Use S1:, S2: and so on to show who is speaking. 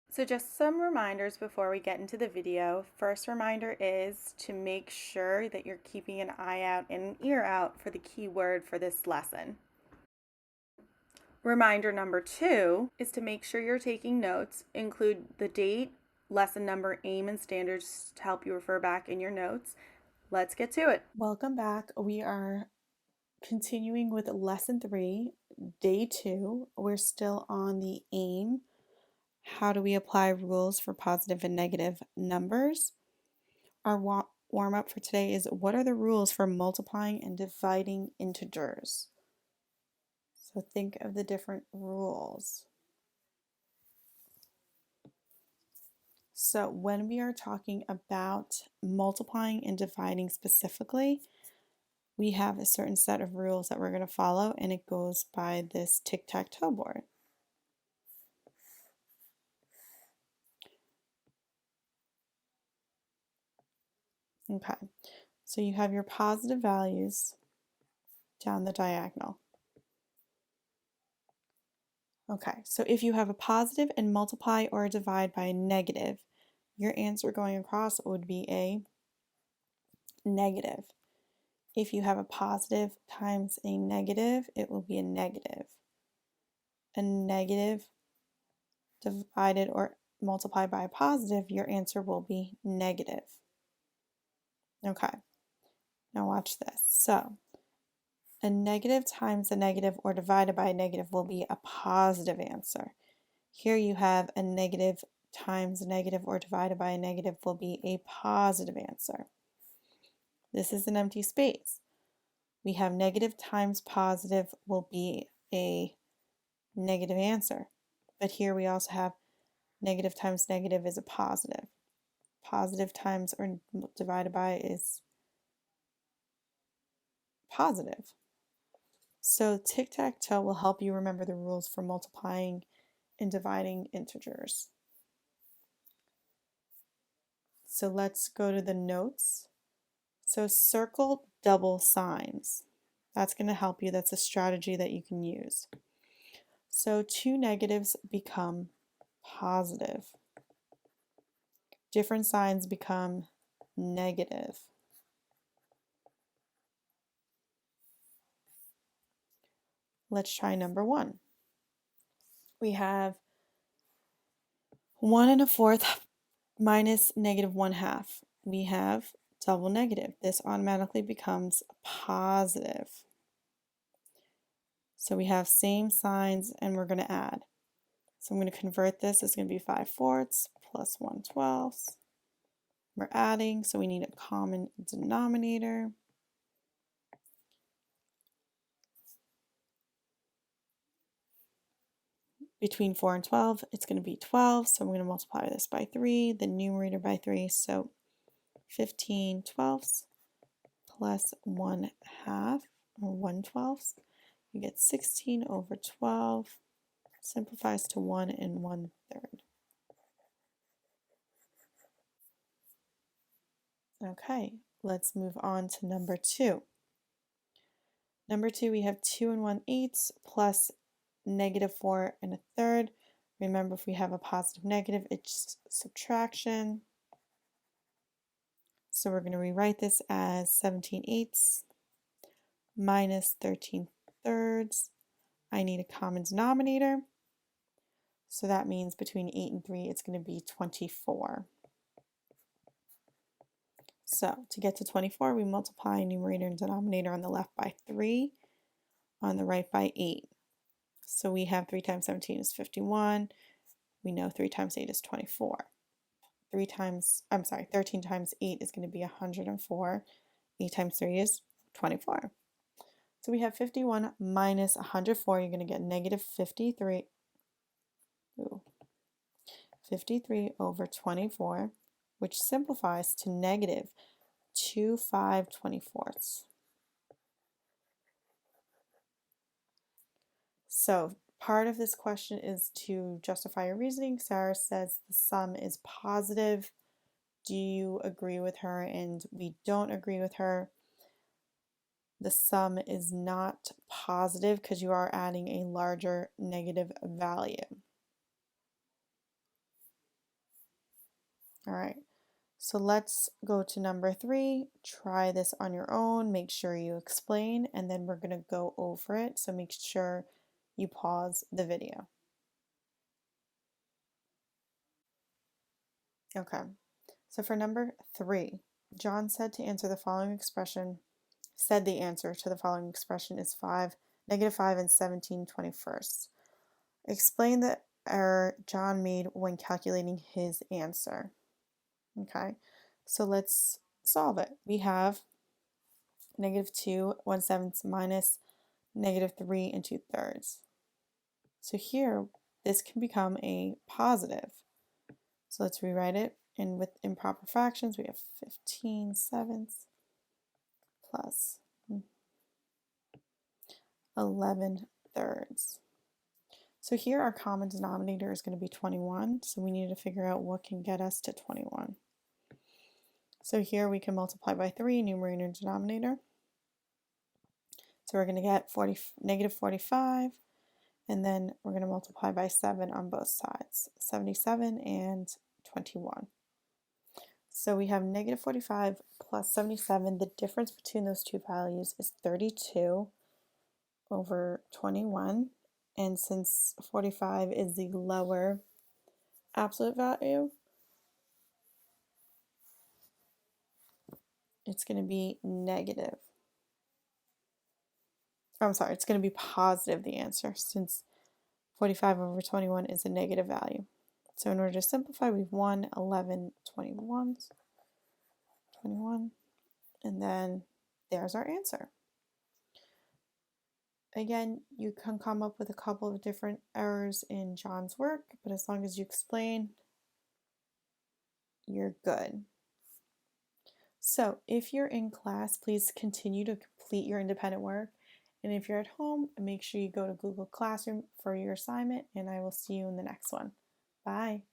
S1: So just some reminders before we get into the video. First reminder is to make sure that you're keeping an eye out and an ear out for the keyword for this lesson. Reminder number 2 is to make sure you're taking notes. Include the date, lesson number, aim, and standards to help you refer back in your notes. Let's get to it. Welcome back. We are continuing with lesson 3, day 2. We're still on the aim. How do we apply rules for positive and negative numbers? Our warm-up for today is, what are the rules for multiplying and dividing integers? So think of the different rules. So when we are talking about multiplying and dividing specifically, we have a certain set of rules that we're going to follow, and it goes by this tic-tac-toe board. Okay, so you have your positive values down the diagonal. Okay, so if you have a positive and multiply or divide by a negative, your answer going across would be a negative. If you have a positive times a negative, it will be a negative. A negative divided or multiplied by a positive, your answer will be negative. Okay, now watch this. So a negative times a negative or divided by a negative will be a positive answer. Here you have a negative times a negative or divided by a negative will be a positive answer. This is an empty space. We have negative times positive will be a negative answer. But here we also have negative times negative is a positive. Positive times or divided by is positive. So tic-tac-toe will help you remember the rules for multiplying and dividing integers. So let's go to the notes. So circle double signs. That's going to help you. That's a strategy that you can use. So two negatives become positive. Different signs become negative. Let's try number 1. We have 1 1/4 minus negative 1/2. We have double negative. This automatically becomes positive. So we have same signs and we're going to add. So I'm going to convert this. It's going to be 5/4 plus 1/12. We're adding, so we need a common denominator. Between 4 and 12, it's going to be 12, so I'm going to multiply this by 3, the numerator by 3, so 15/12 plus 1/2, or 1/12. You get 16/12, simplifies to 1 1/3. Okay, let's move on to number 2. Number 2, we have 2 1/8 plus negative 4 1/3. Remember, if we have a positive negative, it's subtraction. So we're going to rewrite this as 17/8 minus 13/3. I need a common denominator. So that means between 8 and 3, it's going to be 24. So to get to 24, we multiply numerator and denominator on the left by 3, on the right by 8. So we have 3 times 17 is 51. We know 3 times 8 is 24. 13 times 8 is going to be 104. 8 times 3 is 24. So we have 51 minus 104. You're going to get negative 53. 53/24, which simplifies to negative 2 5/24. So part of this question is to justify your reasoning. Sarah says the sum is positive. Do you agree with her? And we don't agree with her. the sum is not positive because you are adding a larger negative value. All right, so let's go to number 3. Try this on your own. Make sure you explain, and then we're going to go over it. So make sure you pause the video. Okay, so for number 3, John said to answer the following expression, said the answer to the following expression is negative 5 and 17/21. Explain the error John made when calculating his answer. Okay, so let's solve it. We have negative 2 1/7 minus negative 3 and 2/3. So here, this can become a positive. So let's rewrite it. And with improper fractions, we have 15/7 plus 11/3. So here our common denominator is going to be 21. So we need to figure out what can get us to 21. So here we can multiply by 3, numerator and denominator. So we're going to get negative 45, and then we're going to multiply by 7 on both sides, 77 and 21. So we have negative 45 plus 77. The difference between those two values is 32 over 21. And since 45 is the lower absolute value, it's going to be negative. I'm sorry, it's going to be positive, the answer, since 45 over 21 is a negative value. So in order to simplify, we have 1, 11, 21, and then there's our answer. Again, you can come up with a couple of different errors in John's work, but as long as you explain, you're good. So if you're in class, please continue to complete your independent work. And if you're at home, make sure you go to Google Classroom for your assignment, and I will see you in the next one. Bye.